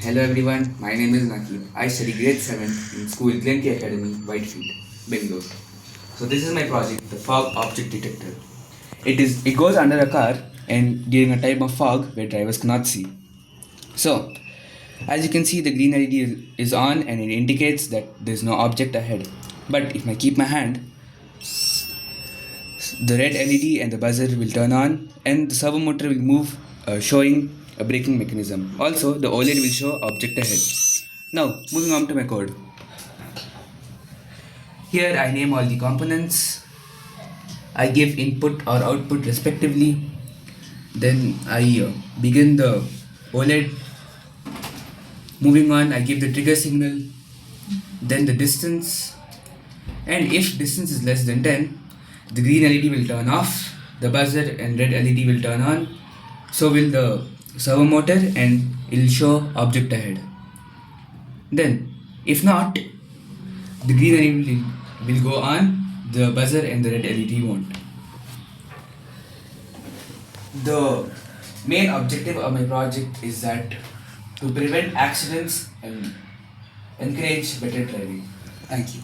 Hello everyone, my name is Naqeeb. I study grade 7 in school Glenty Academy, Whitefield, Bangalore. So this is my project, the fog object detector. It goes under a car and during a time of fog where drivers cannot see. So as you can see, the green LED is on and it indicates that there is no object ahead. But if I keep my hand, the red LED and the buzzer will turn on and the servo motor will move, showing a braking mechanism. Also, the OLED will show object ahead. Now, moving on to my code. Here I name all the components. I give input or output respectively. Then I begin the OLED. Moving on, I give the trigger signal. Then the distance. And if distance is less than 10, the green LED will turn off, the buzzer and red LED will turn on, so will the servo motor and it will show object ahead. Then, if not, the green LED will go on, the buzzer and the red LED won't. The main objective of my project is that to prevent accidents and encourage better driving. Thank you.